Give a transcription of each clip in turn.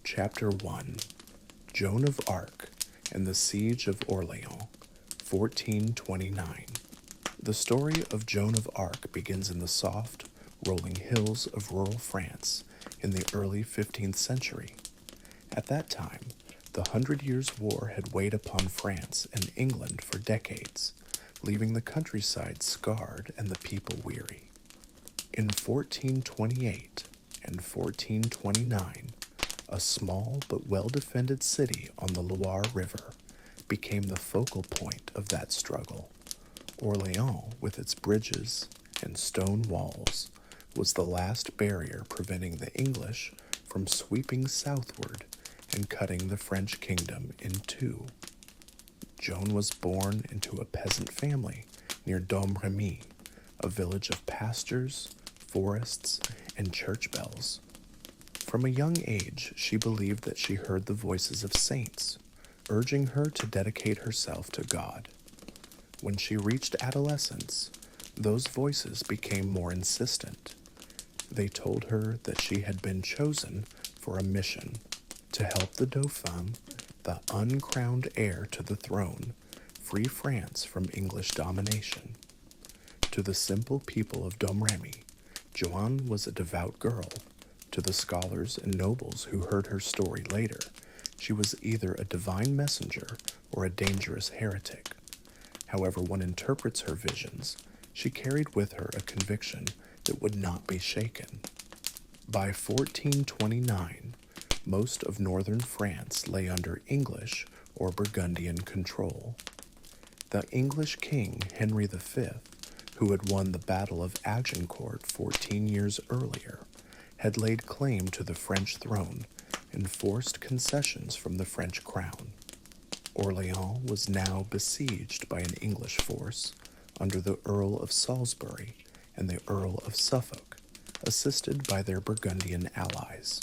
Chapter 1 Joan of Arc and the Siege of Orléans, 1429. The story of Joan of Arc begins in the soft, rolling hills of rural France in the early 15th century. At that time, the Hundred Years' War had weighed upon France and England for decades, leaving the countryside scarred and the people weary. In 1428 and 1429, a small but well-defended city on the Loire River became the focal point of that struggle. Orléans, with its bridges and stone walls, was the last barrier preventing the English from sweeping southward and cutting the French kingdom in two. Joan was born into a peasant family near Domremy, a village of pastures, forests, and church bells. From a young age, she believed that she heard the voices of saints, urging her to dedicate herself to God. When she reached adolescence, those voices became more insistent. They told her that she had been chosen for a mission to help the Dauphin, the uncrowned heir to the throne, free France from English domination. To the simple people of Domremy, Joan was a devout girl. To the scholars and nobles who heard her story later, she was either a divine messenger or a dangerous heretic. However one interprets her visions, she carried with her a conviction that would not be shaken. By 1429, most of northern France lay under English or Burgundian control. The English king Henry V, who had won the Battle of Agincourt 14 years earlier, had laid claim to the French throne and forced concessions from the French crown. Orléans was now besieged by an English force under the Earl of Salisbury and the Earl of Suffolk, assisted by their Burgundian allies.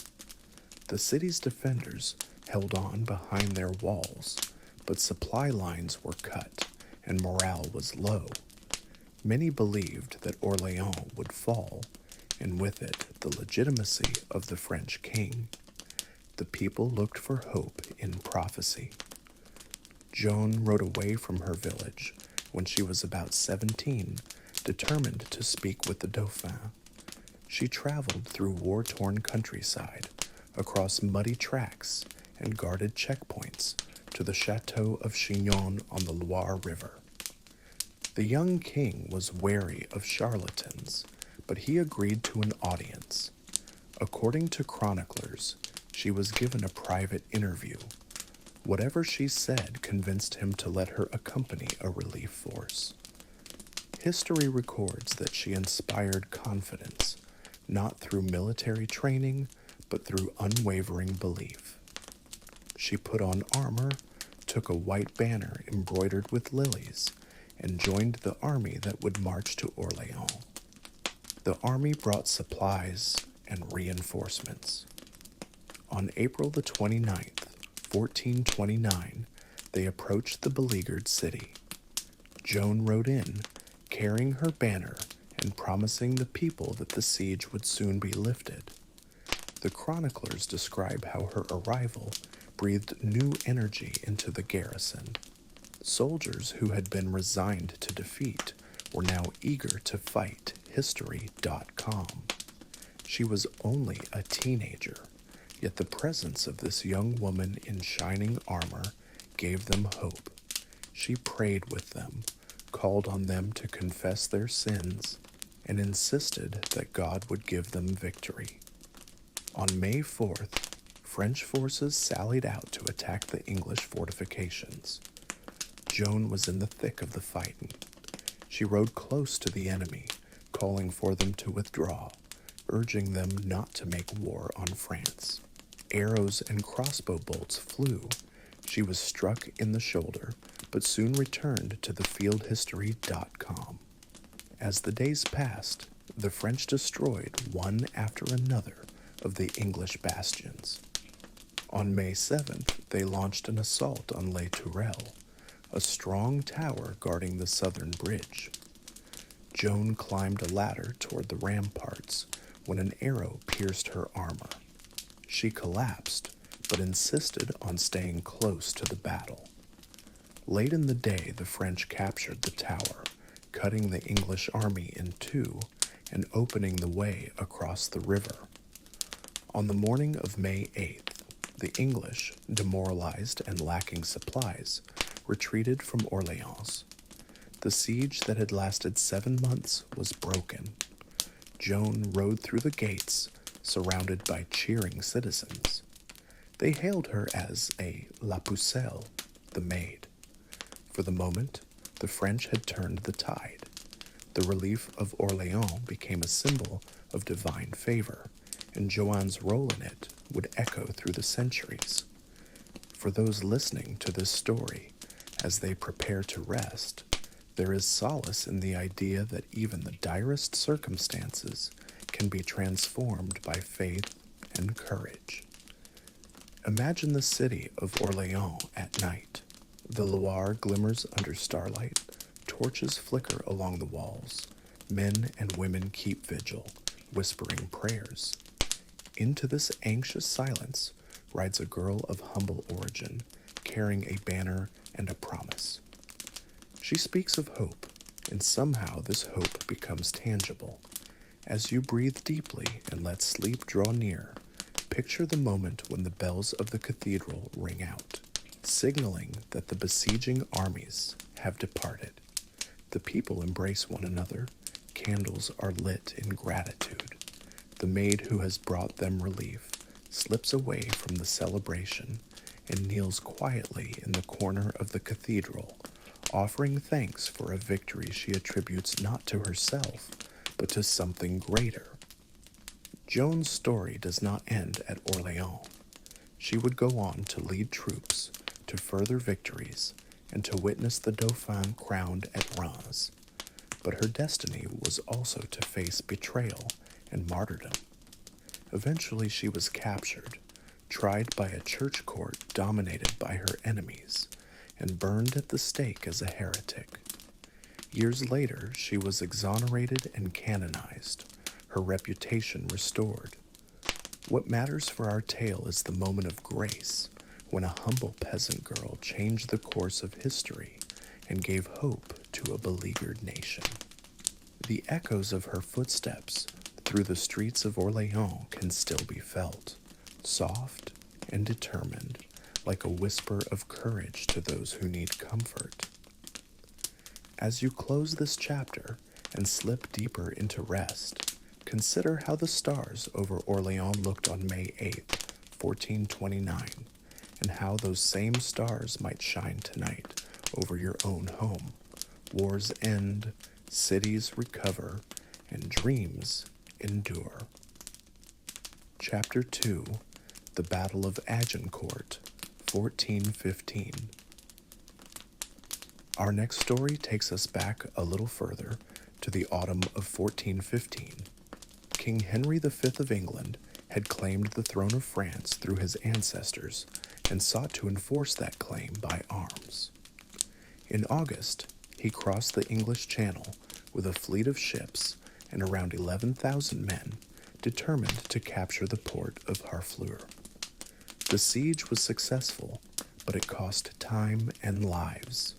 The city's defenders held on behind their walls, but supply lines were cut and morale was low. Many believed that Orléans would fall, and with it the legitimacy of the French king. The people looked for hope in prophecy. Joan rode away from her village when she was about 17, determined to speak with the Dauphin. She traveled through war-torn countryside, across muddy tracks and guarded checkpoints to the chateau of Chinon on the Loire River. The young king was wary of charlatans, but he agreed to an audience. According to chroniclers, she was given a private interview. Whatever she said convinced him to let her accompany a relief force. History records that she inspired confidence, not through military training, but through unwavering belief. She put on armor, took a white banner embroidered with lilies, and joined the army that would march to Orléans. The army brought supplies and reinforcements. On April the 29th, 1429, they approached the beleaguered city. Joan rode in, carrying her banner and promising the people that the siege would soon be lifted. The chroniclers describe how her arrival breathed new energy into the garrison. Soldiers who had been resigned to defeat were now eager to fight. History.com. She was only a teenager, yet the presence of this young woman in shining armor gave them hope. She prayed with them, called on them to confess their sins, and insisted that God would give them victory. On May 4th, French forces sallied out to attack the English fortifications. Joan was in the thick of the fighting. She rode close to the enemy, calling for them to withdraw, urging them not to make war on France. Arrows and crossbow bolts flew. She was struck in the shoulder, but soon returned to the fieldhistory.com. As the days passed, the French destroyed one after another of the English bastions. On May 7th, they launched an assault on Les Tourelles, a strong tower guarding the southern bridge. Joan climbed a ladder toward the ramparts when an arrow pierced her armor. She collapsed, but insisted on staying close to the battle. Late in the day, the French captured the tower, cutting the English army in two and opening the way across the river. On the morning of May 8th, the English, demoralized and lacking supplies, retreated from Orléans. The siege that had lasted 7 months was broken. Joan rode through the gates, surrounded by cheering citizens. They hailed her as a la pucelle, the maid. For the moment, the French had turned the tide. The relief of Orléans became a symbol of divine favor, and Joan's role in it would echo through the centuries. For those listening to this story, as they prepare to rest, there is solace in the idea that even the direst circumstances can be transformed by faith and courage. Imagine the city of Orléans at night. The Loire glimmers under starlight, torches flicker along the walls, men and women keep vigil, whispering prayers. Into this anxious silence rides a girl of humble origin, carrying a banner and a promise. She speaks of hope, and somehow this hope becomes tangible. As you breathe deeply and let sleep draw near, picture the moment when the bells of the cathedral ring out, signaling that the besieging armies have departed. The people embrace one another. Candles are lit in gratitude. The maid who has brought them relief slips away from the celebration and kneels quietly in the corner of the cathedral, offering thanks for a victory she attributes not to herself, but to something greater. Joan's story does not end at Orléans. She would go on to lead troops to further victories and to witness the Dauphin crowned at Reims. But her destiny was also to face betrayal and martyrdom. Eventually she was captured, tried by a church court dominated by her enemies, and burned at the stake as a heretic. Years later, she was exonerated and canonized, her reputation restored. What matters for our tale is the moment of grace, when a humble peasant girl changed the course of history and gave hope to a beleaguered nation. The echoes of her footsteps through the streets of Orléans can still be felt, soft and determined, like a whisper of courage to those who need comfort. As you close this chapter and slip deeper into rest, consider how the stars over Orléans looked on May 8th, 1429, and how those same stars might shine tonight over your own home. Wars end, cities recover, and dreams endure. Chapter 2, The Battle of Agincourt, 1415. Our next story takes us back a little further to the autumn of 1415. King Henry V of England had claimed the throne of France through his ancestors and sought to enforce that claim by arms. In August, he crossed the English Channel with a fleet of ships and around 11,000 men, determined to capture the port of Harfleur. The siege was successful, but it cost time and lives.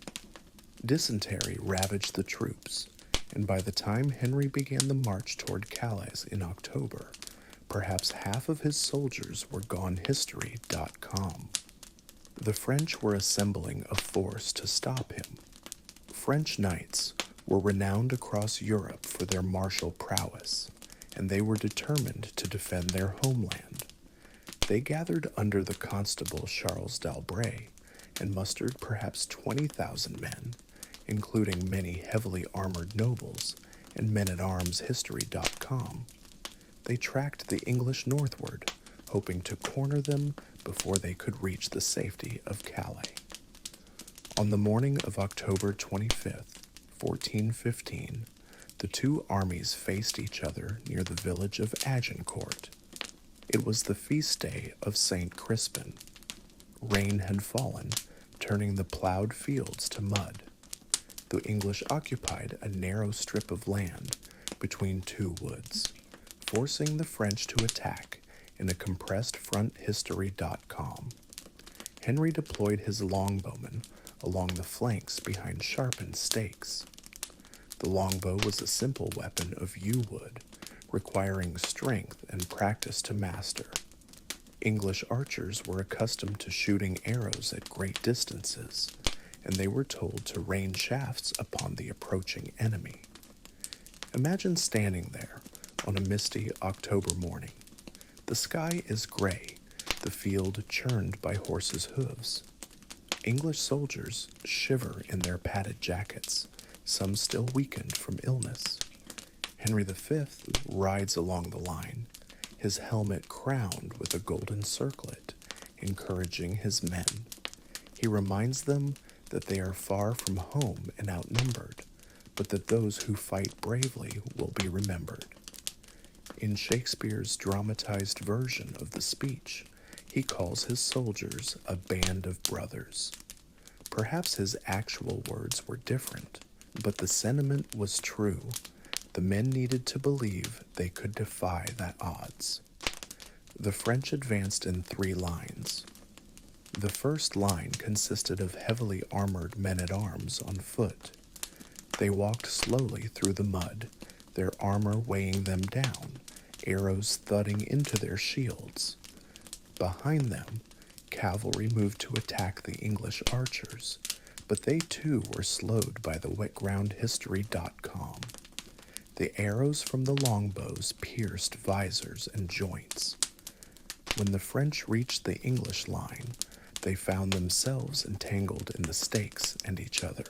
Dysentery ravaged the troops, and by the time Henry began the march toward Calais in October, perhaps half of his soldiers were gonehistory.com. The French were assembling a force to stop him. French knights were renowned across Europe for their martial prowess, and they were determined to defend their homeland. They gathered under the constable Charles d'Albret and mustered perhaps 20,000 men, including many heavily armored nobles and men-at-arms history.com. They tracked the English northward, hoping to corner them before they could reach the safety of Calais. On the morning of October 25th, 1415, the two armies faced each other near the village of Agincourt. It was the feast day of St. Crispin. Rain had fallen, turning the plowed fields to mud. The English occupied a narrow strip of land between two woods, forcing the French to attack in a compressed fronthistory.com. Henry deployed his longbowmen along the flanks behind sharpened stakes. The longbow was a simple weapon of yew wood, requiring strength and practice to master. English archers were accustomed to shooting arrows at great distances, and they were told to rain shafts upon the approaching enemy. Imagine standing there on a misty October morning. The sky is gray, the field churned by horses' hooves. English soldiers shiver in their padded jackets, some still weakened from illness. Henry V rides along the line, his helmet crowned with a golden circlet, encouraging his men. He reminds them that they are far from home and outnumbered, but that those who fight bravely will be remembered. In Shakespeare's dramatized version of the speech, he calls his soldiers a band of brothers. Perhaps his actual words were different, but the sentiment was true. The men needed to believe they could defy the odds. The French advanced in 3 lines. The first line consisted of heavily armored men-at-arms on foot. They walked slowly through the mud, their armor weighing them down, arrows thudding into their shields. Behind them, cavalry moved to attack the English archers, but they too were slowed by the wetgroundhistory.com. The arrows from the longbows pierced visors and joints. When the French reached the English line, they found themselves entangled in the stakes and each other.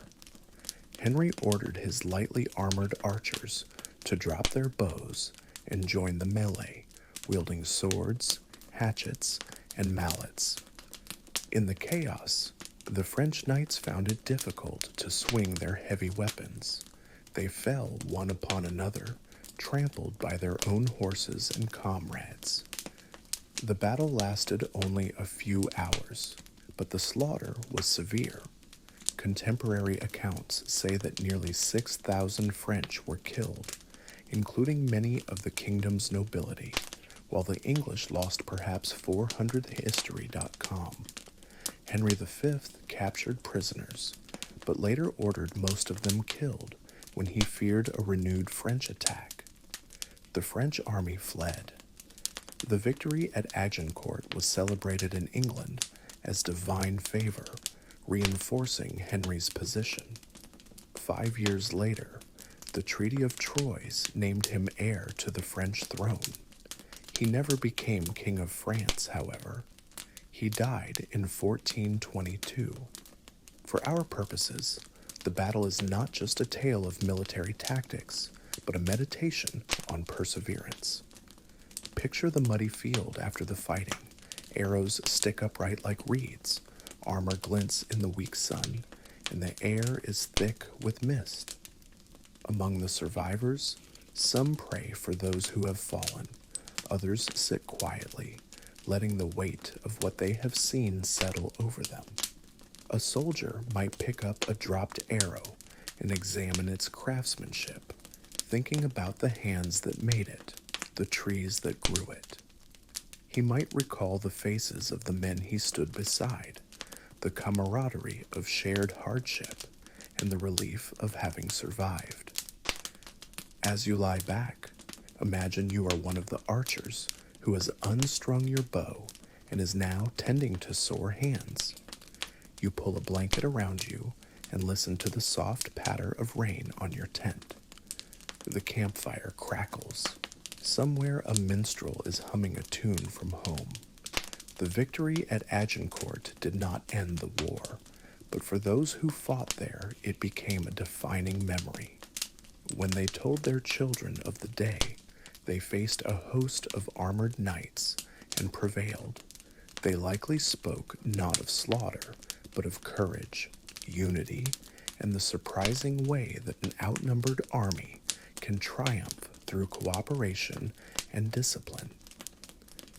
Henry ordered his lightly armored archers to drop their bows and join the melee, wielding swords, hatchets, and mallets. In the chaos, the French knights found it difficult to swing their heavy weapons. They fell one upon another, trampled by their own horses and comrades. The battle lasted only a few hours, but the slaughter was severe. Contemporary accounts say that nearly 6,000 French were killed, including many of the kingdom's nobility, while the English lost perhaps 400. History.com. Henry V captured prisoners, but later ordered most of them killed when he feared a renewed French attack. The French army fled. The victory at Agincourt was celebrated in England as divine favor, reinforcing Henry's position. 5 years later, the Treaty of Troyes named him heir to the French throne. He never became King of France, however. He died in 1422. For our purposes, the battle is not just a tale of military tactics, but a meditation on perseverance. Picture the muddy field after the fighting. Arrows stick upright like reeds, armor glints in the weak sun, and the air is thick with mist. Among the survivors, some pray for those who have fallen. Others sit quietly, letting the weight of what they have seen settle over them. A soldier might pick up a dropped arrow and examine its craftsmanship, thinking about the hands that made it, the trees that grew it. He might recall the faces of the men he stood beside, the camaraderie of shared hardship, and the relief of having survived. As you lie back, imagine you are one of the archers who has unstrung your bow and is now tending to sore hands. You pull a blanket around you and listen to the soft patter of rain on your tent. The campfire crackles. Somewhere a minstrel is humming a tune from home. The victory at Agincourt did not end the war, but for those who fought there, it became a defining memory. When they told their children of the day, they faced a host of armored knights and prevailed. They likely spoke not of slaughter, but of courage, unity, and the surprising way that an outnumbered army can triumph through cooperation and discipline.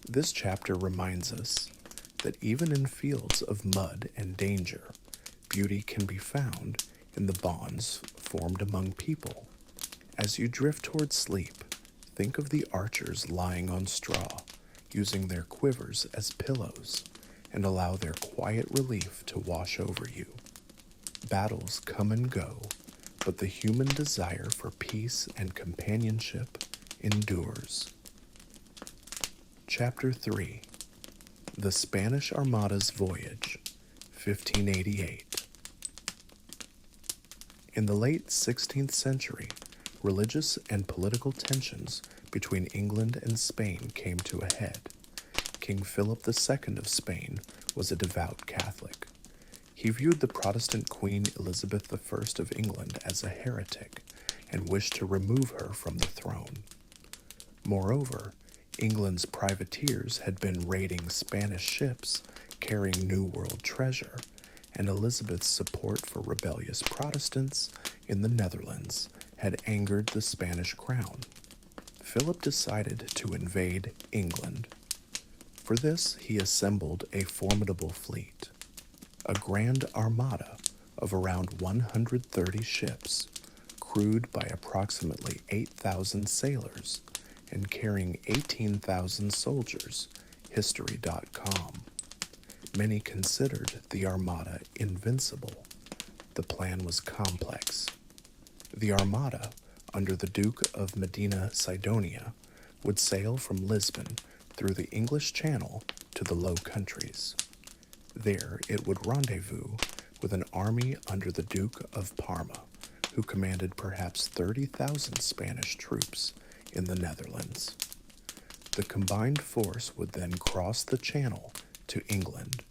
This chapter reminds us that even in fields of mud and danger, beauty can be found in the bonds formed among people. As you drift toward sleep, think of the archers lying on straw, using their quivers as pillows, and allow their quiet relief to wash over you. Battles come and go, but the human desire for peace and companionship endures. Chapter 3. The Spanish Armada's Voyage, 1588. In the late 16th century, religious and political tensions between England and Spain came to a head. King Philip II of Spain was a devout Catholic. He viewed the Protestant Queen Elizabeth I of England as a heretic and wished to remove her from the throne. Moreover, England's privateers had been raiding Spanish ships carrying New World treasure, and Elizabeth's support for rebellious Protestants in the Netherlands had angered the Spanish crown. Philip decided to invade England. For this, he assembled a formidable fleet, a grand armada of around 130 ships, crewed by approximately 8,000 sailors and carrying 18,000 soldiers, History.com. Many considered the armada invincible. The plan was complex. The armada, under the Duke of Medina Sidonia, would sail from Lisbon through the English Channel to the Low Countries. There it would rendezvous with an army under the Duke of Parma, who commanded perhaps 30,000 Spanish troops in the Netherlands. The combined force would then cross the Channel to England.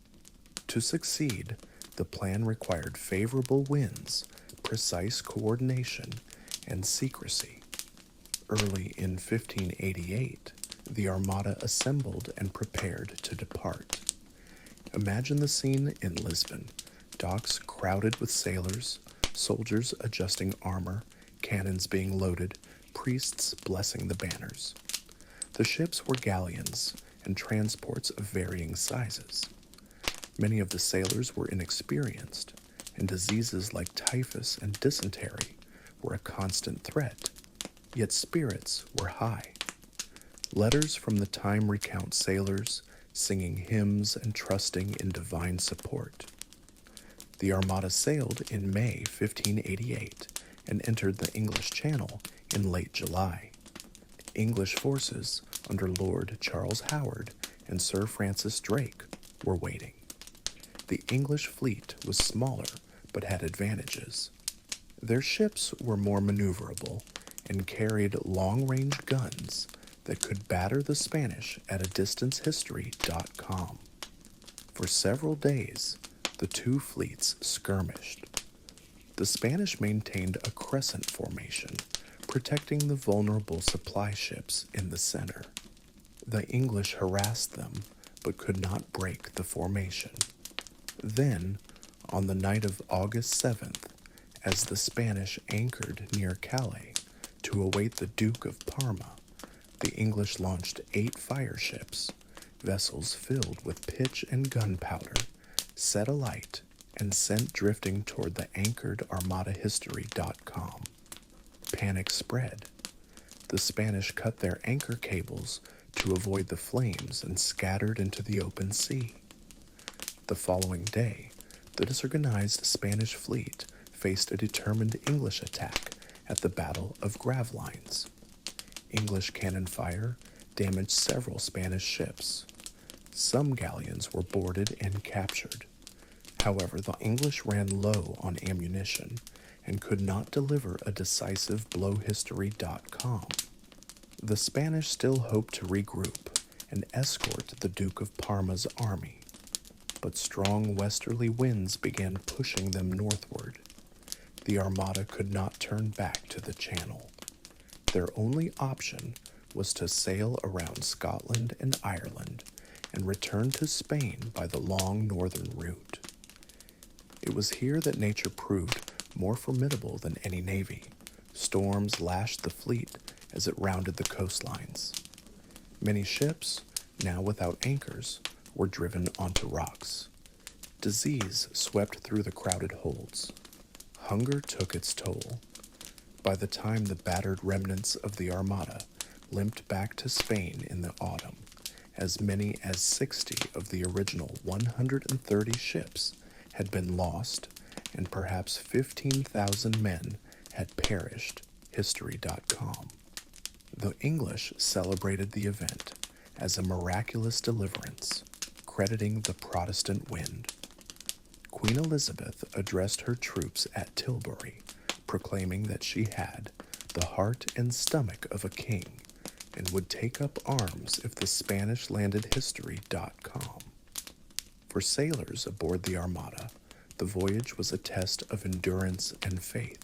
To succeed, the plan required favorable winds, precise coordination, and secrecy. Early in 1588, the Armada assembled and prepared to depart. Imagine the scene in Lisbon, docks crowded with sailors, soldiers adjusting armor, cannons being loaded, priests blessing the banners. The ships were galleons and transports of varying sizes. Many of the sailors were inexperienced, and diseases like typhus and dysentery were a constant threat, yet spirits were high. Letters from the time recount sailors singing hymns and trusting in divine support. The Armada sailed in May 1588 and entered the English Channel in late July. English forces under Lord Charles Howard and Sir Francis Drake were waiting. The English fleet was smaller but had advantages. Their ships were more maneuverable and carried long-range guns that could batter the Spanish at a distance. History.com. For several days, the two fleets skirmished. The Spanish maintained a crescent formation, protecting the vulnerable supply ships in the center. The English harassed them, but could not break the formation. Then, on the night of August 7th, as the Spanish anchored near Calais to await the Duke of Parma, the English launched 8 fire ships, vessels filled with pitch and gunpowder, set alight, and sent drifting toward the anchored Armada. History.com. Panic spread. The Spanish cut their anchor cables to avoid the flames and scattered into the open sea. The following day, the disorganized Spanish fleet faced a determined English attack at the Battle of Gravelines. English cannon fire damaged several Spanish ships. Some galleons were boarded and captured. However, the English ran low on ammunition and could not deliver a decisive blow. History.com. The Spanish still hoped to regroup and escort the Duke of Parma's army, but strong westerly winds began pushing them northward. The Armada could not turn back to the Channel. Their only option was to sail around Scotland and Ireland and return to Spain by the long northern route. It was here that nature proved more formidable than any navy. Storms lashed the fleet as it rounded the coastlines. Many ships, now without anchors, were driven onto rocks. Disease swept through the crowded holds. Hunger took its toll. By the time the battered remnants of the Armada limped back to Spain in the autumn, as many as 60 of the original 130 ships had been lost, and perhaps 15,000 men had perished, History.com. The English celebrated the event as a miraculous deliverance, crediting the Protestant wind. Queen Elizabeth addressed her troops at Tilbury, proclaiming that she had the heart and stomach of a king and would take up arms if the Spanish landed, History.com. For sailors aboard the Armada, the voyage was a test of endurance and faith.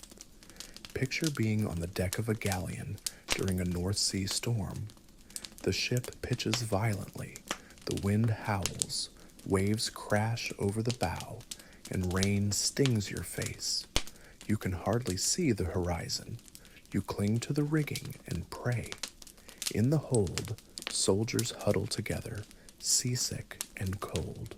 Picture being on the deck of a galleon during a North Sea storm. The ship pitches violently, the wind howls, waves crash over the bow, and rain stings your face. You can hardly see the horizon. You cling to the rigging and pray. In the hold, soldiers huddle together, seasick and cold.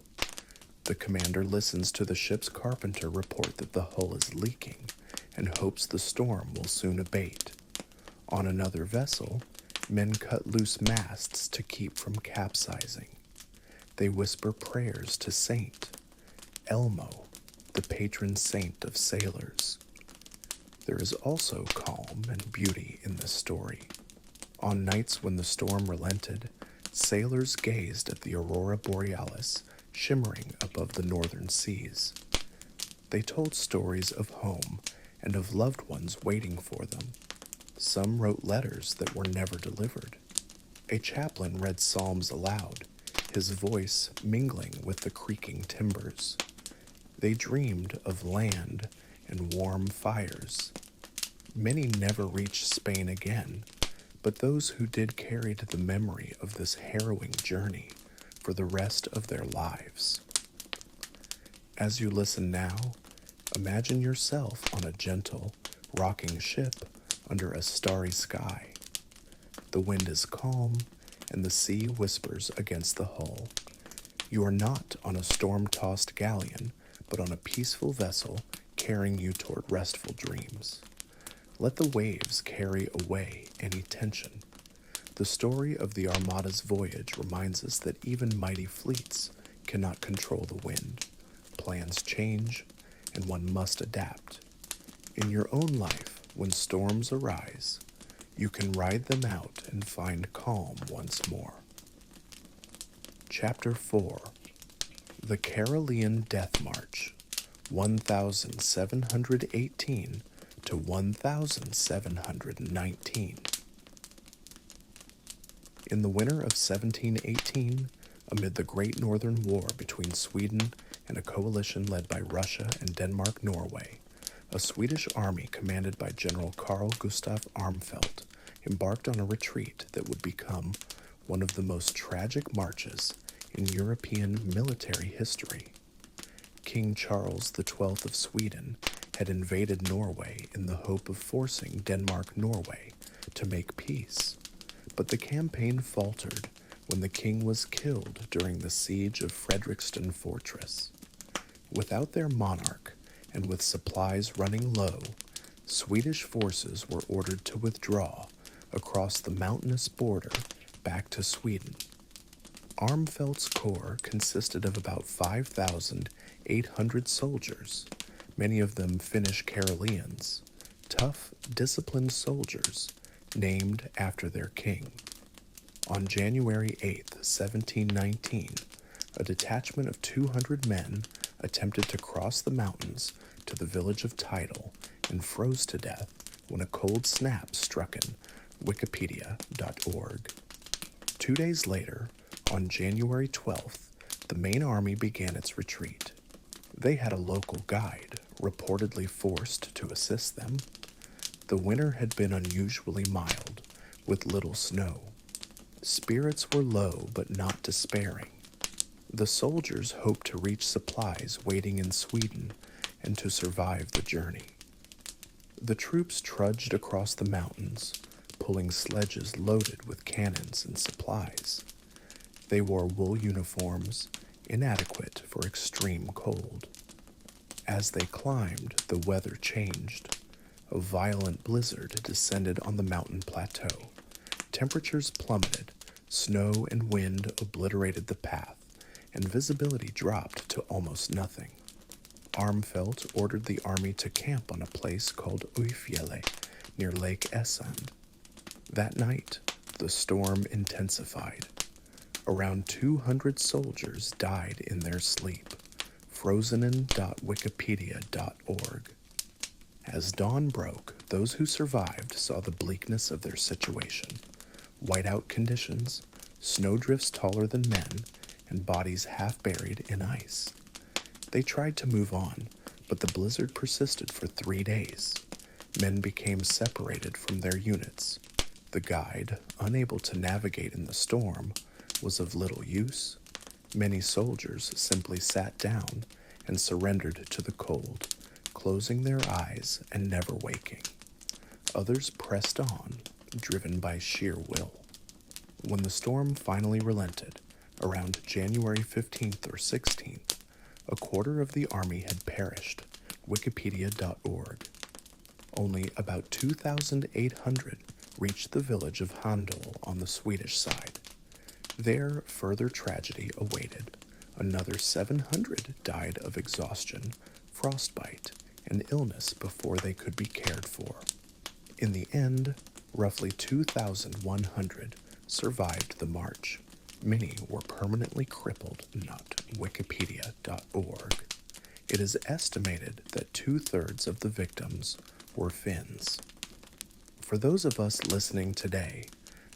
The commander listens to the ship's carpenter report that the hull is leaking and hopes the storm will soon abate. On another vessel, men cut loose masts to keep from capsizing. They whisper prayers to Saint Elmo, the patron saint of sailors. There is also calm and beauty in this story. On nights when the storm relented, sailors gazed at the aurora borealis shimmering above the northern seas. They told stories of home and of loved ones waiting for them. Some wrote letters that were never delivered. A chaplain read psalms aloud, his voice mingling with the creaking timbers. They dreamed of land and warm fires. Many never reached Spain again, but those who did carried the memory of this harrowing journey for the rest of their lives. As you listen now, imagine yourself on a gentle, rocking ship under a starry sky. The wind is calm, and the sea whispers against the hull. You are not on a storm-tossed galleon, but on a peaceful vessel carrying you toward restful dreams. Let the waves carry away any tension. The story of the Armada's voyage reminds us that even mighty fleets cannot control the wind. Plans change, and one must adapt. In your own life, when storms arise, you can ride them out and find calm once more. Chapter 4. The Carolean Death March, 1718 to 1719. In the winter of 1718, amid the Great Northern War between Sweden and a coalition led by Russia and Denmark-Norway, a Swedish army commanded by General Carl Gustaf Armfeldt embarked on a retreat that would become one of the most tragic marches in European military history. King Charles XII of Sweden had invaded Norway in the hope of forcing Denmark-Norway to make peace, but the campaign faltered when the king was killed during the siege of Fredrikstad Fortress. Without their monarch, and with supplies running low, Swedish forces were ordered to withdraw across the mountainous border back to Sweden. Armfeldt's corps consisted of about 5,800 soldiers, many of them Finnish Caroleans, tough, disciplined soldiers named after their king. On January 8, 1719, a detachment of 200 men attempted to cross the mountains to the village of Tidal and froze to death when a cold snap struck in Wikipedia.org. 2 days later, on January 12th, the main army began its retreat. They had a local guide, reportedly forced to assist them. The winter had been unusually mild, with little snow. Spirits were low but not despairing. The soldiers hoped to reach supplies waiting in Sweden and to survive the journey. The troops trudged across the mountains, pulling sledges loaded with cannons and supplies. They wore wool uniforms, inadequate for extreme cold. As they climbed, the weather changed. A violent blizzard descended on the mountain plateau. Temperatures plummeted, Snow and wind obliterated the path, and visibility dropped to almost nothing. Armfelt ordered the army to camp on a place called Uifiele, near Lake Essand. That night, the storm intensified. Around 200 soldiers died in their sleep. Frozenin.wikipedia.org. As dawn broke, those who survived saw the bleakness of their situation. Whiteout conditions, snowdrifts taller than men, and bodies half buried in ice. They tried to move on, but the blizzard persisted for 3 days. Men became separated from their units. The guide, unable to navigate in the storm, was of little use. Many soldiers simply sat down and surrendered to the cold, closing their eyes and never waking. Others pressed on, driven by sheer will. When the storm finally relented, around January 15th or 16th, a quarter of the army had perished. Wikipedia.org. Only about 2,800 reached the village of Handel on the Swedish side. There, further tragedy awaited. Another 700 died of exhaustion, frostbite, and illness before they could be cared for. In the end, roughly 2,100 survived the march. Many were permanently crippled. Wikipedia.org. It is estimated that 2/3 of the victims were Finns. For those of us listening today,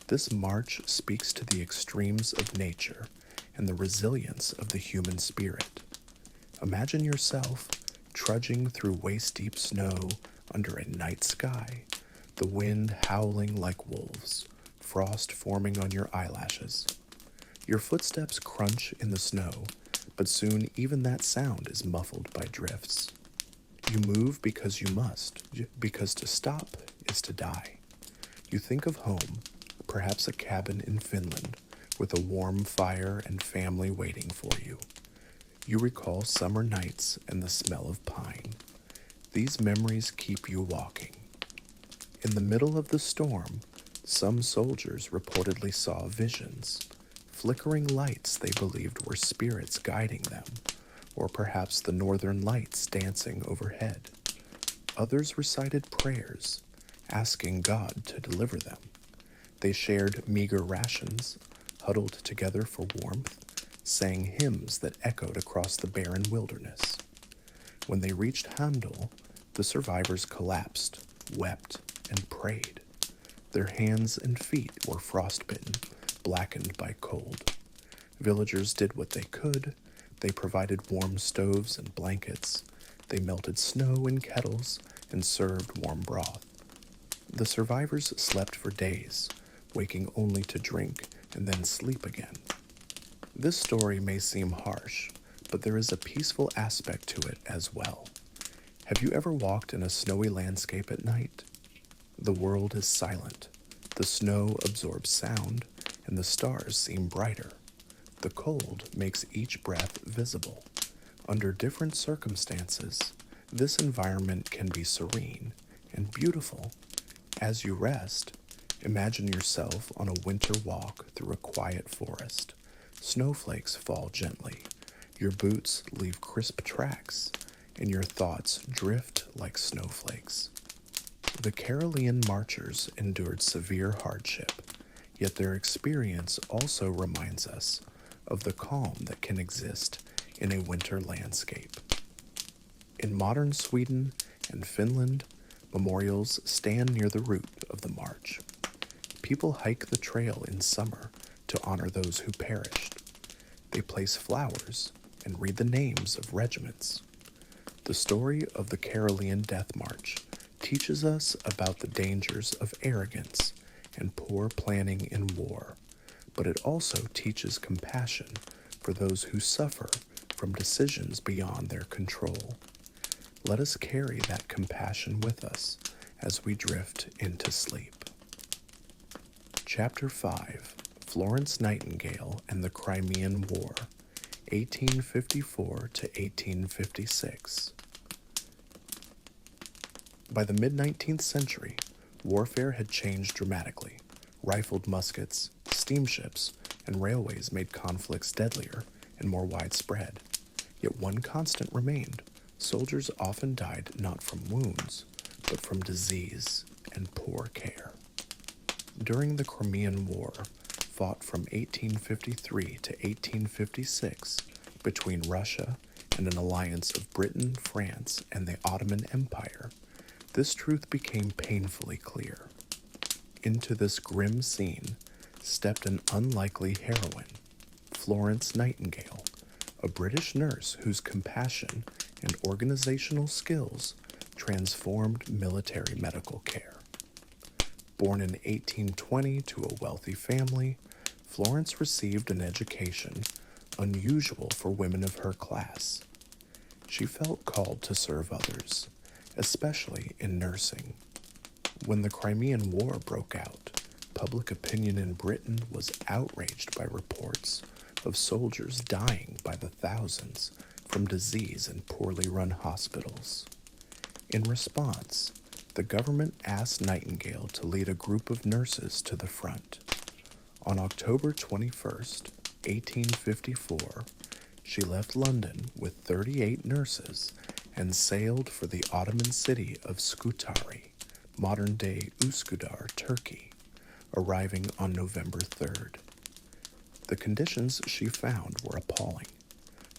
this march speaks to the extremes of nature and the resilience of the human spirit. Imagine yourself trudging through waist-deep snow under a night sky, the wind howling like wolves, frost forming on your eyelashes. Your footsteps crunch in the snow, but soon even that sound is muffled by drifts. You move because you must, because to stop is to die. You think of home, perhaps a cabin in Finland, with a warm fire and family waiting for you. You recall summer nights and the smell of pine. These memories keep you walking. In the middle of the storm, some soldiers reportedly saw visions, flickering lights they believed were spirits guiding them, or perhaps the northern lights dancing overhead. Others recited prayers, asking God to deliver them. They shared meager rations, huddled together for warmth, sang hymns that echoed across the barren wilderness. When they reached Handel, the survivors collapsed, wept, and prayed. Their hands and feet were frostbitten, blackened by cold. Villagers did what they could. They provided warm stoves and blankets. They melted snow in kettles and served warm broth. The survivors slept for days, waking only to drink and then sleep again. This story may seem harsh, but there is a peaceful aspect to it as well. Have you ever walked in a snowy landscape at night? The world is silent. The snow absorbs sound, and the stars seem brighter. The cold makes each breath visible. Under different circumstances, this environment can be serene and beautiful. As you rest, imagine yourself on a winter walk through a quiet forest. Snowflakes fall gently. Your boots leave crisp tracks, and your thoughts drift like snowflakes. The Carolean marchers endured severe hardship, yet their experience also reminds us of the calm that can exist in a winter landscape. In modern Sweden and Finland, memorials stand near the route of the march. People hike the trail in summer to honor those who perished. They place flowers and read the names of regiments. The story of the Carolean Death March teaches us about the dangers of arrogance and poor planning in war, but it also teaches compassion for those who suffer from decisions beyond their control. Let us carry that compassion with us as we drift into sleep. Chapter 5, Florence Nightingale and the Crimean War, 1854 to 1856. By the mid-19th century, warfare had changed dramatically. Rifled muskets, steamships and railways made conflicts deadlier and more widespread. Yet one constant remained. Soldiers often died not from wounds, but from disease and poor care. During the Crimean War, fought from 1853 to 1856 between Russia and an alliance of Britain, France, and the Ottoman Empire, this truth became painfully clear. Into this grim scene stepped an unlikely heroine, Florence Nightingale, a British nurse whose compassion and organizational skills transformed military medical care. Born in 1820 to a wealthy family, Florence received an education unusual for women of her class. She felt called to serve others, especially in nursing. When the Crimean War broke out, public opinion in Britain was outraged by reports of soldiers dying by the thousands from disease in poorly run hospitals. In response, the government asked Nightingale to lead a group of nurses to the front. On October 21st, 1854, she left London with 38 nurses and sailed for the Ottoman city of Scutari, modern-day Üsküdar, Turkey, arriving on November 3rd. The conditions she found were appalling.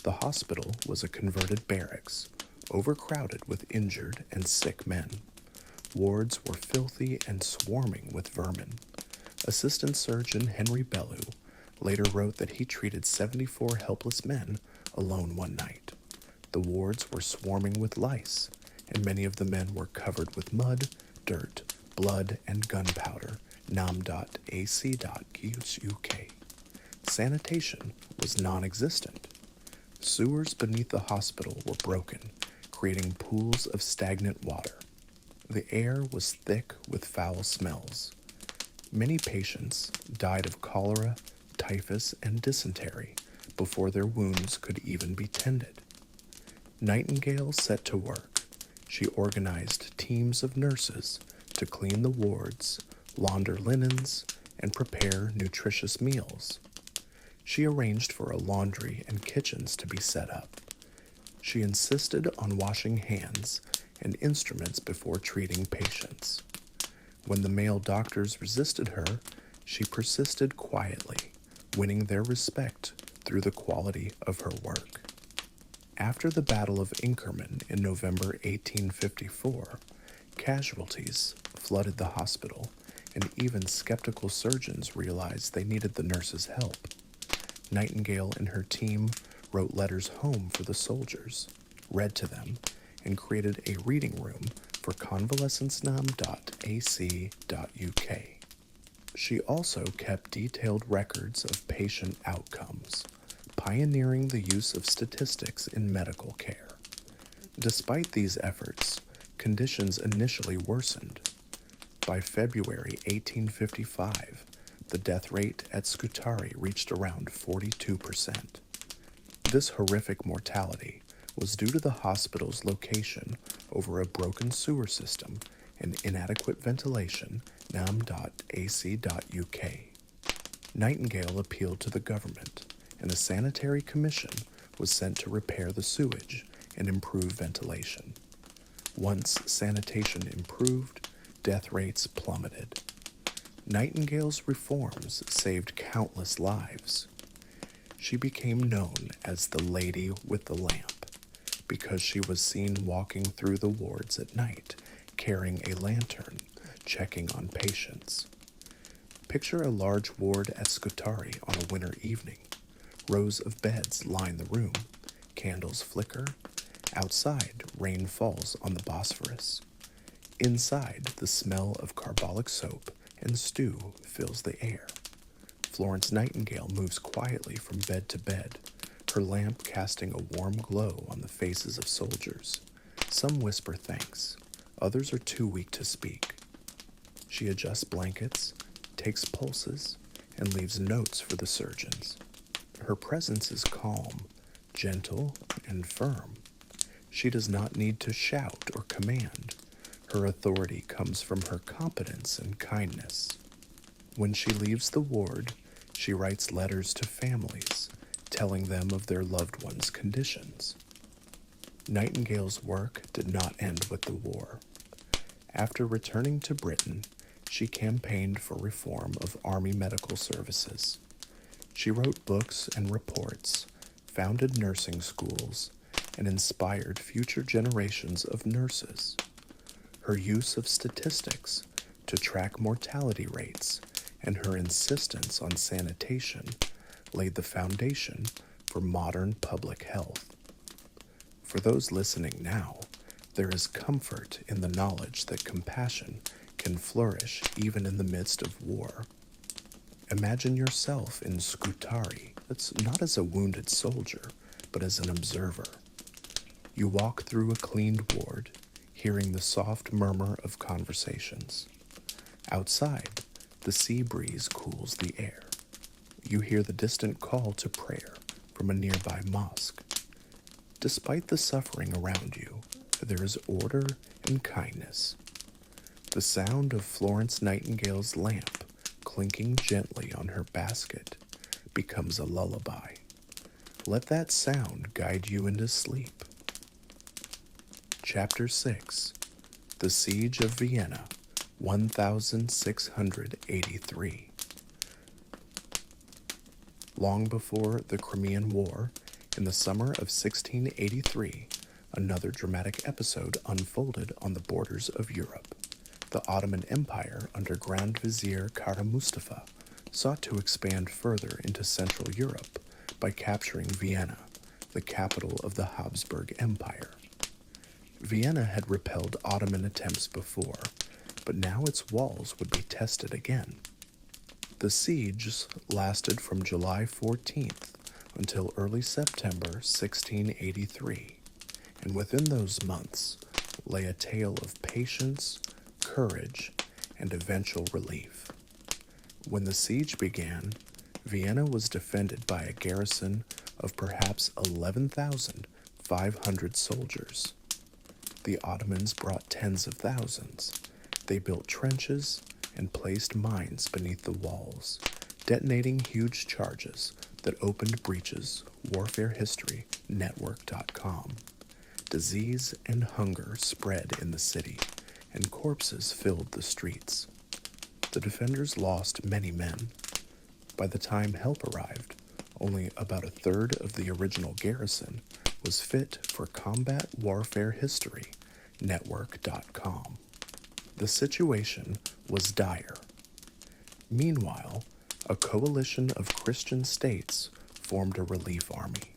The hospital was a converted barracks, overcrowded with injured and sick men. Wards were filthy and swarming with vermin. Assistant Surgeon Henry Bellew later wrote that he treated 74 helpless men alone one night. The wards were swarming with lice, and many of the men were covered with mud, dirt, blood, and gunpowder. nam.ac.uk. Sanitation was non-existent. Sewers beneath the hospital were broken, creating pools of stagnant water. The air was thick with foul smells. Many patients died of cholera, typhus, and dysentery before their wounds could even be tended. Nightingale set to work. She organized teams of nurses to clean the wards, launder linens, and prepare nutritious meals. She arranged for a laundry and kitchens to be set up. She insisted on washing hands and instruments before treating patients. When the male doctors resisted her, she persisted quietly, winning their respect through the quality of her work. After the Battle of Agincourt in November 1854, casualties flooded the hospital, and even skeptical surgeons realized they needed the nurses' help. Nightingale and her team wrote letters home for the soldiers, read to them, and created a reading room for convalescencenam.ac.uk. She also kept detailed records of patient outcomes, pioneering the use of statistics in medical care. Despite these efforts, conditions initially worsened. By February 1855, the death rate at Scutari reached around 42%. This horrific mortality was due to the hospital's location over a broken sewer system and inadequate ventilation, nam.ac.uk. Nightingale appealed to the government, and a sanitary commission was sent to repair the sewage and improve ventilation. Once sanitation improved, death rates plummeted. Nightingale's reforms saved countless lives. She became known as the Lady with the Lamp because she was seen walking through the wards at night, carrying a lantern, checking on patients. Picture a large ward at Scutari on a winter evening. Rows of beds line the room, candles flicker. Outside, rain falls on the Bosworth. Inside, the smell of carbolic soap and stew fills the air. Florence Nightingale moves quietly from bed to bed, her lamp casting a warm glow on the faces of soldiers. Some whisper thanks, others are too weak to speak. She adjusts blankets, takes pulses, and leaves notes for the surgeons. Her presence is calm, gentle, and firm. She does not need to shout or command. Her authority comes from her competence and kindness. When she leaves the ward, She writes letters to families, telling them of their loved ones' conditions. Nightingale's work did not end with the war. After returning to Britain, she campaigned for reform of army medical services. She wrote books and reports, founded nursing schools, and inspired future generations of nurses. Her use of statistics to track mortality rates and her insistence on sanitation laid the foundation for modern public health. For those listening now, there is comfort in the knowledge that compassion can flourish even in the midst of war. Imagine yourself in Scutari, that's not as a wounded soldier, but as an observer. You walk through a cleaned ward, hearing the soft murmur of conversations. Outside, the sea breeze cools the air. You hear the distant call to prayer from a nearby mosque. Despite the suffering around you, there is order and kindness. The sound of Florence Nightingale's lamp clinking gently on her basket becomes a lullaby. Let that sound guide you into sleep. Chapter 6. The Siege of Vienna, 1683. Long before the Crimean War, in the summer of 1683, another dramatic episode unfolded on the borders of Europe. The Ottoman Empire under Grand Vizier Kara Mustafa sought to expand further into Central Europe by capturing Vienna, the capital of the Habsburg Empire. Vienna had repelled Ottoman attempts before, but now its walls would be tested again. The siege lasted from July 14th until early September 1683, and within those months lay a tale of patience, courage, and eventual relief. When the siege began, Vienna was defended by a garrison of perhaps 11,500 soldiers. The Ottomans brought tens of thousands. They built trenches and placed mines beneath the walls, detonating huge charges that opened breaches. Warfare History Network.com. Disease and hunger spread in the city, and corpses filled the streets. The defenders lost many men. By the time help arrived, only about a third of the original garrison was fit for Combat Warfare History Network.com. The situation was dire. Meanwhile, a coalition of Christian states formed a relief army.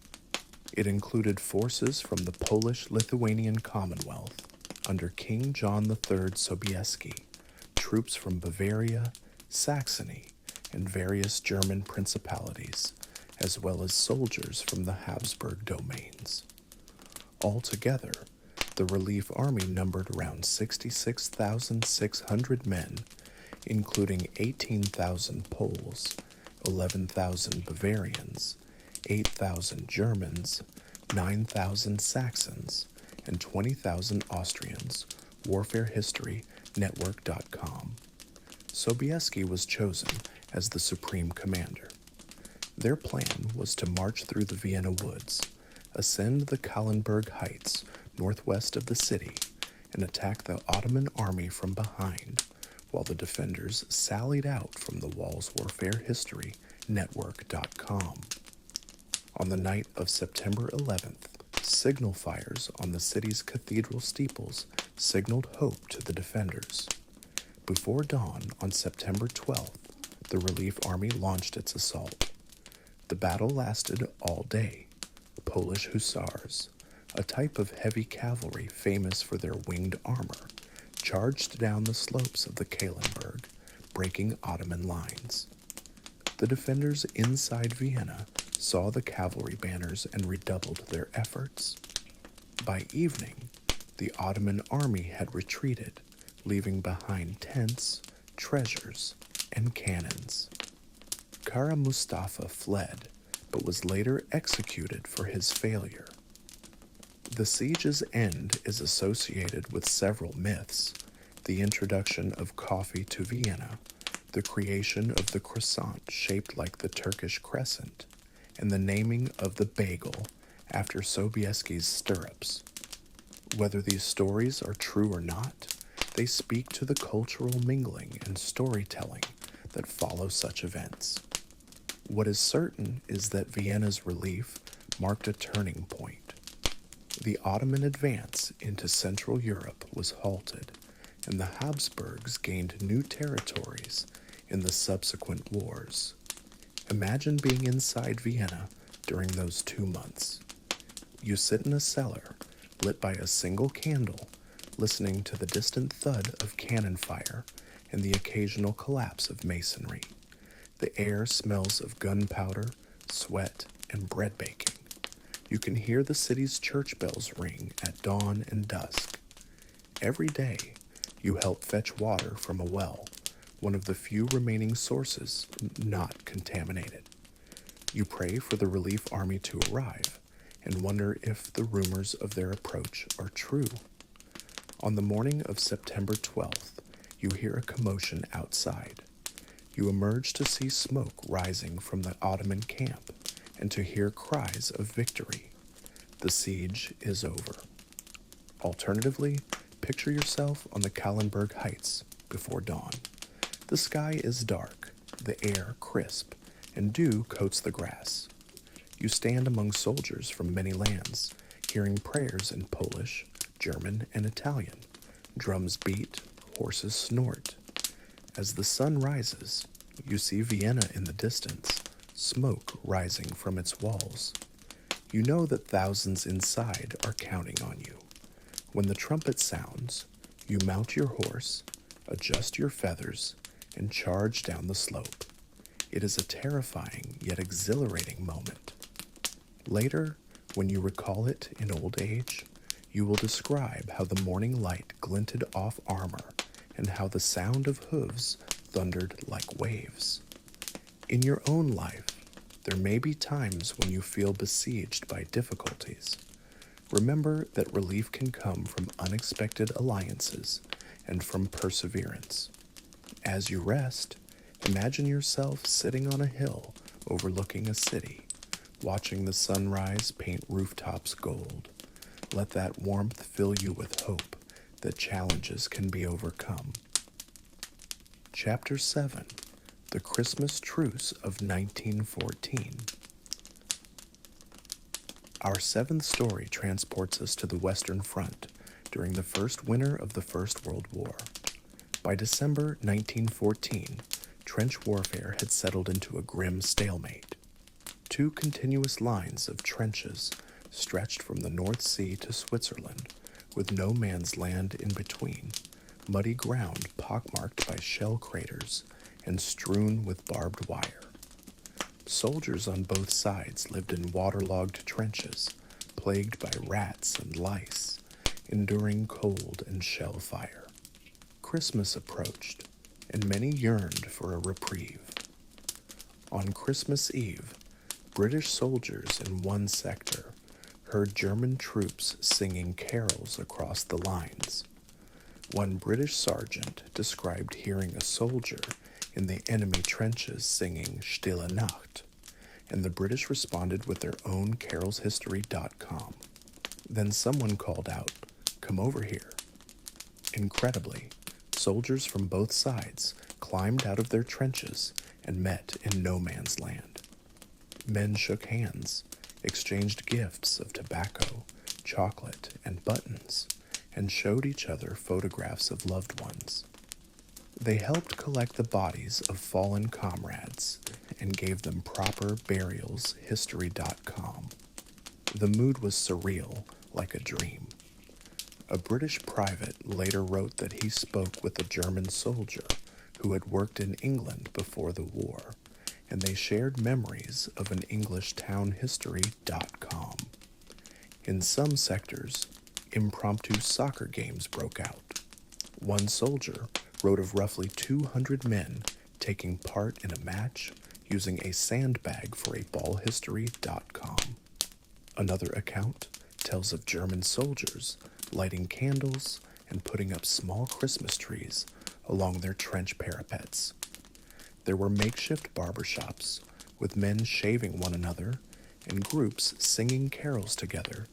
It included forces from the Polish-Lithuanian Commonwealth under King John III Sobieski, troops from Bavaria, Saxony, and various German principalities, as well as soldiers from the Habsburg domains. Altogether, the relief army numbered around 66,600 men, including 18,000 Poles, 11,000 Bavarians, 8,000 Germans, 9,000 Saxons, and 20,000 Austrians. Warfare History Network.com. Sobieski was chosen as the supreme commander. Their plan was to march through the Vienna woods, ascend the Kahlenberg Heights northwest of the city, and attack the Ottoman army from behind, while the defenders sallied out from the walls. Warfare History Network.com. On the night of September 11th, signal fires on the city's cathedral steeples signaled hope to the defenders. Before dawn on September 12th, the relief army launched its assault. The battle lasted all day. Polish hussars, a type of heavy cavalry famous for their winged armor, charged down the slopes of the Kahlenberg, breaking Ottoman lines. The defenders inside Vienna saw the cavalry banners and redoubled their efforts. By evening, the Ottoman army had retreated, leaving behind tents, treasures, and cannons. Kara Mustafa fled, but was later executed for his failure. The siege's end is associated with several myths: the introduction of coffee to Vienna, the creation of the croissant shaped like the Turkish crescent, and the naming of the bagel after Sobieski's stirrups. Whether these stories are true or not, they speak to the cultural mingling and storytelling that follow such events. What is certain is that Vienna's relief marked a turning point. The Ottoman advance into Central Europe was halted, and the Habsburgs gained new territories in the subsequent wars. Imagine being inside Vienna during those 2 months. You sit in a cellar, lit by a single candle, listening to the distant thud of cannon fire and the occasional collapse of masonry. The air smells of gunpowder, sweat, and bread baking. You can hear the city's church bells ring at dawn and dusk. Every day, you help fetch water from a well, one of the few remaining sources not contaminated. You pray for the relief army to arrive and wonder if the rumors of their approach are true. On the morning of September 12th, you hear a commotion outside. You emerge to see smoke rising from the Ottoman camp and to hear cries of victory. The siege is over. Alternatively, picture yourself on the Kahlenberg Heights before dawn. The sky is dark, the air crisp, and dew coats the grass. You stand among soldiers from many lands, hearing prayers in Polish, German, and Italian. Drums beat, horses snort. As the sun rises, you see Vienna in the distance, smoke rising from its walls. You know that thousands inside are counting on you. When the trumpet sounds, you mount your horse, adjust your feathers, and charge down the slope. It is a terrifying yet exhilarating moment. Later, when you recall it in old age, you will describe how the morning light glinted off armor and how the sound of hooves thundered like waves. In your own life, there may be times when you feel besieged by difficulties. Remember that relief can come from unexpected alliances and from perseverance. As you rest, imagine yourself sitting on a hill overlooking a city, watching the sunrise paint rooftops gold. Let that warmth fill you with hope that challenges can be overcome. Chapter 7, The Christmas Truce of 1914. Our seventh story transports us to the Western Front during the first winter of the First World War. By December 1914, trench warfare had settled into a grim stalemate. 2 continuous lines of trenches stretched from the North Sea to Switzerland, with no man's land in between, muddy ground pockmarked by shell craters and strewn with barbed wire. Soldiers on both sides lived in waterlogged trenches, plagued by rats and lice, enduring cold and shell fire. Christmas approached, and many yearned for a reprieve. On Christmas Eve, British soldiers in one sector heard German troops singing carols across the lines. One British sergeant described hearing a soldier in the enemy trenches singing Stille Nacht, and the British responded with their own carolshistory.com. Then someone called out, "Come over here." Incredibly, soldiers from both sides climbed out of their trenches and met in no man's land. Men shook hands, exchanged gifts of tobacco, chocolate, and buttons, and showed each other photographs of loved ones. They helped collect the bodies of fallen comrades and gave them proper burials, history.com. The mood was surreal, like a dream. A British private later wrote that he spoke with a German soldier who had worked in England before the war, and they shared memories of an English town history.com. In some sectors, impromptu soccer games broke out. One soldier wrote of roughly 200 men taking part in a match using a sandbag for a ballhistory.com. Another account tells of German soldiers lighting candles and putting up small Christmas trees along their trench parapets. There were makeshift barber shops, with men shaving one another and groups singing carols together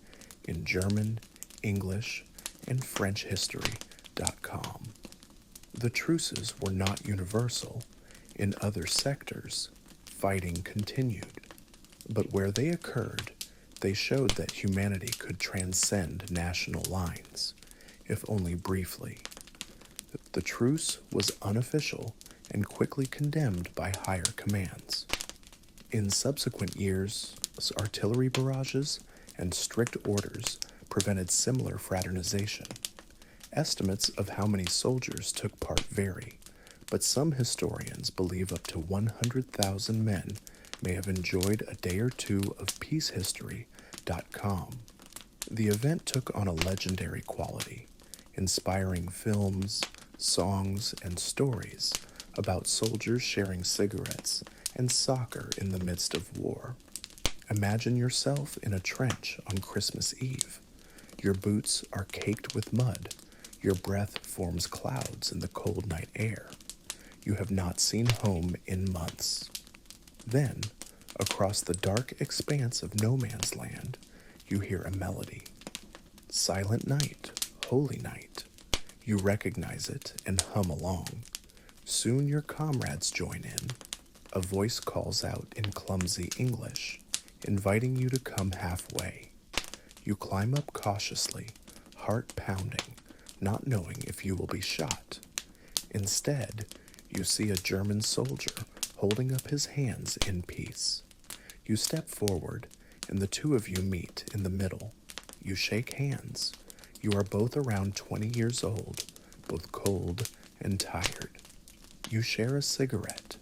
in German, English, and French history.com. The truces were not universal. In other sectors, fighting continued. But where they occurred, they showed that humanity could transcend national lines, if only briefly. The truce was unofficial and quickly condemned by higher commands. In subsequent years, artillery barrages and strict orders prevented similar fraternization. Estimates of how many soldiers took part vary, but some historians believe up to 100,000 men may have enjoyed a day or two of peacehistory.com. The event took on a legendary quality, inspiring films, songs, and stories about soldiers sharing cigarettes and soccer in the midst of war. Imagine yourself in a trench on Christmas Eve. Your boots are caked with mud. Your breath forms clouds in the cold night air. You have not seen home in months. Then, across the dark expanse of no man's land, you hear a melody. Silent night, holy night. You recognize it and hum along. Soon your comrades join in. A voice calls out in clumsy English, inviting you to come halfway. You climb up cautiously, heart pounding, not knowing if you will be shot. Instead, you see a German soldier holding up his hands in peace. You step forward, and the two of you meet in the middle. You shake hands. You are both around 20 years old, both cold and tired. You share a cigarette.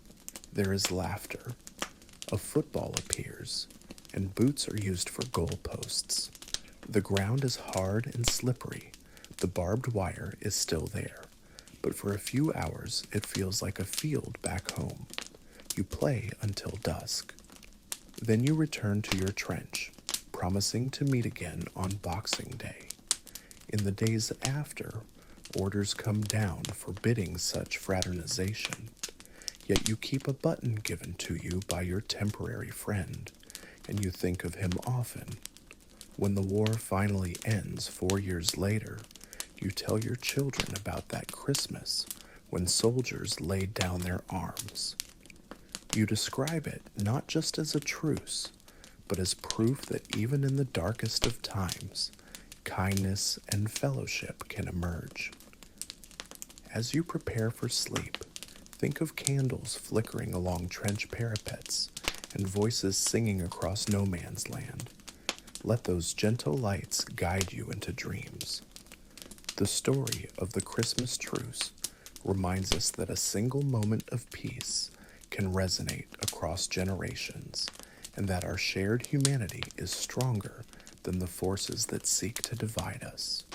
There is laughter. A football appears, and boots are used for goalposts. The ground is hard and slippery. The barbed wire is still there, but for a few hours it feels like a field back home. You play until dusk. Then you return to your trench, promising to meet again on Boxing Day. In the days after, orders come down forbidding such fraternization. Yet you keep a button given to you by your temporary friend, and you think of him often. When the war finally ends 4 years later, you tell your children about that Christmas when soldiers laid down their arms. You describe it not just as a truce, but as proof that even in the darkest of times, kindness and fellowship can emerge. As you prepare for sleep, think of candles flickering along trench parapets and voices singing across no man's land. Let those gentle lights guide you into dreams. The story of the Christmas Truce reminds us that a single moment of peace can resonate across generations, and that our shared humanity is stronger than the forces that seek to divide us.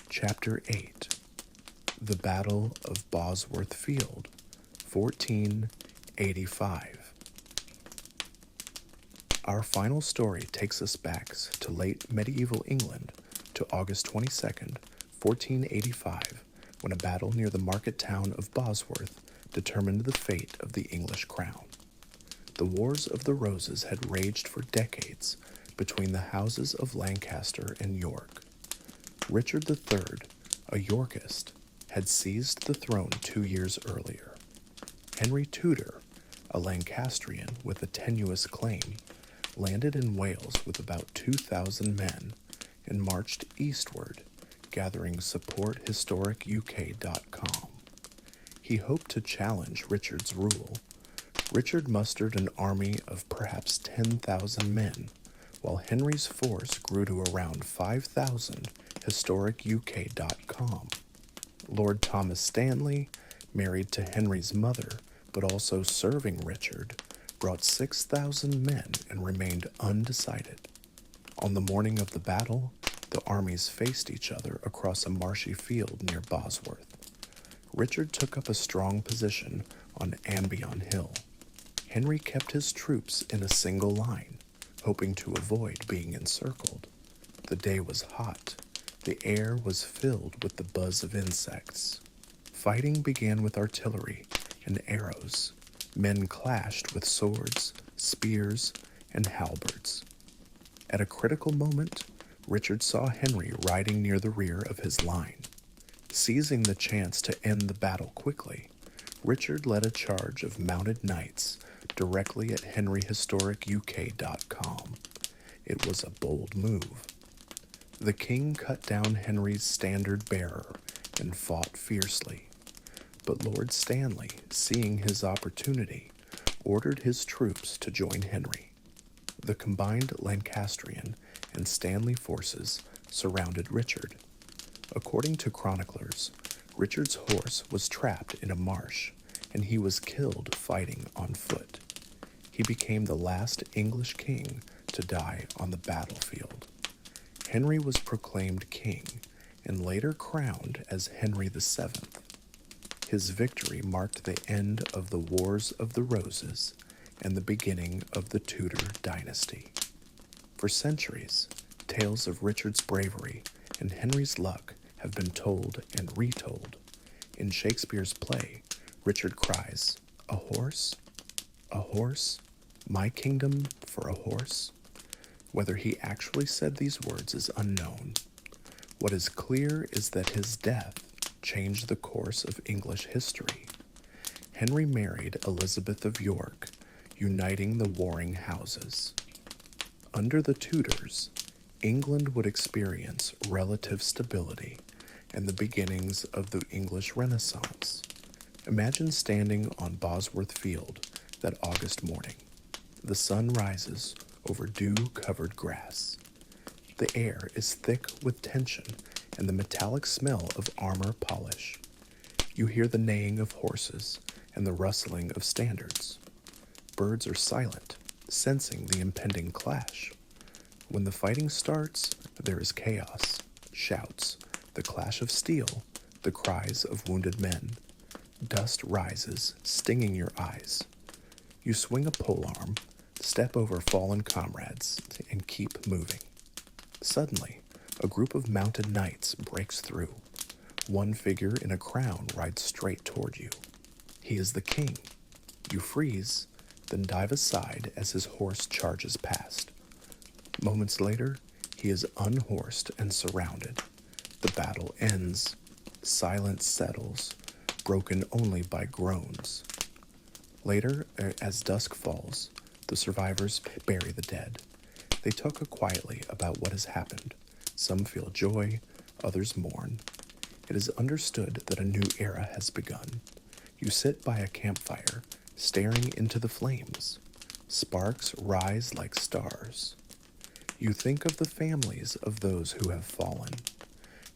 Chapter 8. The Battle of Bosworth Field, 1485. Our final story takes us back to late medieval England, to August 22nd, 1485, when a battle near the market town of Bosworth determined the fate of the English crown. The Wars of the Roses had raged for decades between the houses of Lancaster and York. Richard III, a Yorkist, had seized the throne 2 years earlier. Henry Tudor, a Lancastrian with a tenuous claim, landed in Wales with about 2,000 men and marched eastward, gathering support historicuk.com. He hoped to challenge Richard's rule. Richard mustered an army of perhaps 10,000 men, while Henry's force grew to around 5,000 historicuk.com. Lord Thomas Stanley, married to Henry's mother, but also serving Richard, brought 6,000 men and remained undecided. On the morning of the battle, the armies faced each other across a marshy field near Bosworth. Richard took up a strong position on Ambion Hill. Henry kept his troops in a single line, hoping to avoid being encircled. The day was hot. The air was filled with the buzz of insects. Fighting began with artillery and arrows. Men clashed with swords, spears, and halberds. At a critical moment, Richard saw Henry riding near the rear of his line. Seizing the chance to end the battle quickly, Richard led a charge of mounted knights directly at henryhistoricuk.com. It was a bold move. The king cut down Henry's standard bearer and fought fiercely. But Lord Stanley, seeing his opportunity, ordered his troops to join Henry. The combined Lancastrian and Stanley forces surrounded Richard. According to chroniclers, Richard's horse was trapped in a marsh, and he was killed fighting on foot. He became the last English king to die on the battlefield. Henry was proclaimed king and later crowned as Henry VII. His victory marked the end of the Wars of the Roses and the beginning of the Tudor dynasty. For centuries, tales of Richard's bravery and Henry's luck have been told and retold. In Shakespeare's play, Richard cries, "A horse? A horse? My kingdom for a horse?" Whether he actually said these words is unknown. What is clear is that his death changed the course of English history. Henry married Elizabeth of York, uniting the warring houses. Under the Tudors, England would experience relative stability and the beginnings of the English Renaissance. Imagine standing on Bosworth Field that August morning. The sun rises over dew-covered grass. The air is thick with tension and the metallic smell of armor polish. You hear the neighing of horses and the rustling of standards. Birds are silent, sensing the impending clash. When the fighting starts, there is chaos, shouts, the clash of steel, the cries of wounded men. Dust rises, stinging your eyes. You swing a polearm, step over fallen comrades, and keep moving. Suddenly, a group of mounted knights breaks through. One figure in a crown rides straight toward you. He is the king. You freeze, then dive aside as his horse charges past. Moments later, he is unhorsed and surrounded. The battle ends. Silence settles, broken only by groans. Later, as dusk falls, the survivors bury the dead. They talk quietly about what has happened. Some feel joy, others mourn. It is understood that a new era has begun. You sit by a campfire, staring into the flames. Sparks rise like stars. You think of the families of those who have fallen.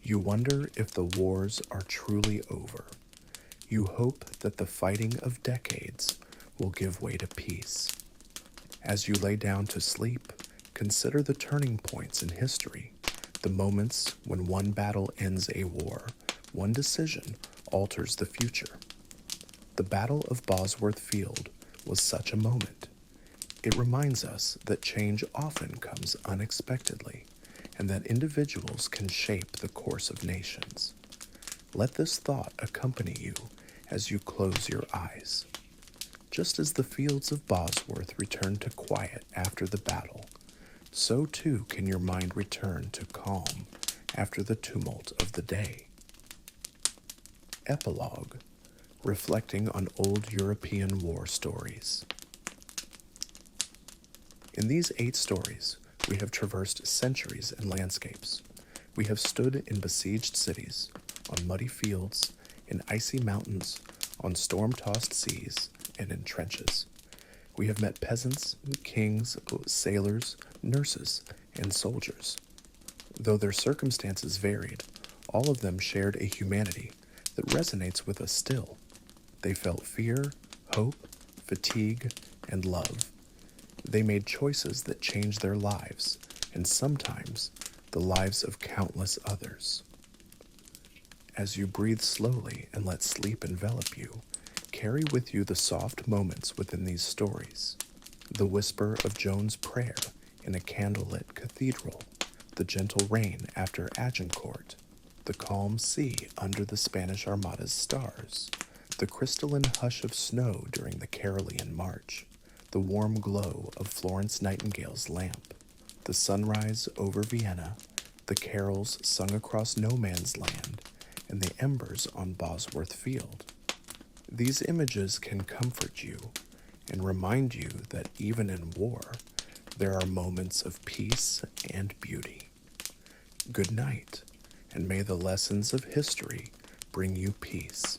You wonder if the wars are truly over. You hope that the fighting of decades will give way to peace. As you lay down to sleep, consider the turning points in history, the moments when one battle ends a war, one decision alters the future. The Battle of Bosworth Field was such a moment. It reminds us that change often comes unexpectedly, and that individuals can shape the course of nations. Let this thought accompany you as you close your eyes. Just as the fields of Bosworth returned to quiet after the battle, so too can your mind return to calm after the tumult of the day. Epilogue, reflecting on old European war stories. In these 8 stories, we have traversed centuries and landscapes. We have stood in besieged cities, on muddy fields, in icy mountains, on storm-tossed seas, and in trenches. We have met peasants, kings, sailors, nurses, and soldiers. Though their circumstances varied, all of them shared a humanity that resonates with us still. They felt fear, hope, fatigue, and love. They made choices that changed their lives, and sometimes the lives of countless others. As you breathe slowly and let sleep envelop you, carry with you the soft moments within these stories. The whisper of Joan's prayer in a candlelit cathedral, the gentle rain after Agincourt, the calm sea under the Spanish Armada's stars, The crystalline hush of snow during the Carolean March, the warm glow of Florence Nightingale's lamp, the sunrise over Vienna, the carols sung across no man's land, and the embers on Bosworth Field. These images can comfort you and remind you that even in war, there are moments of peace and beauty. Good night, and may the lessons of history bring you peace.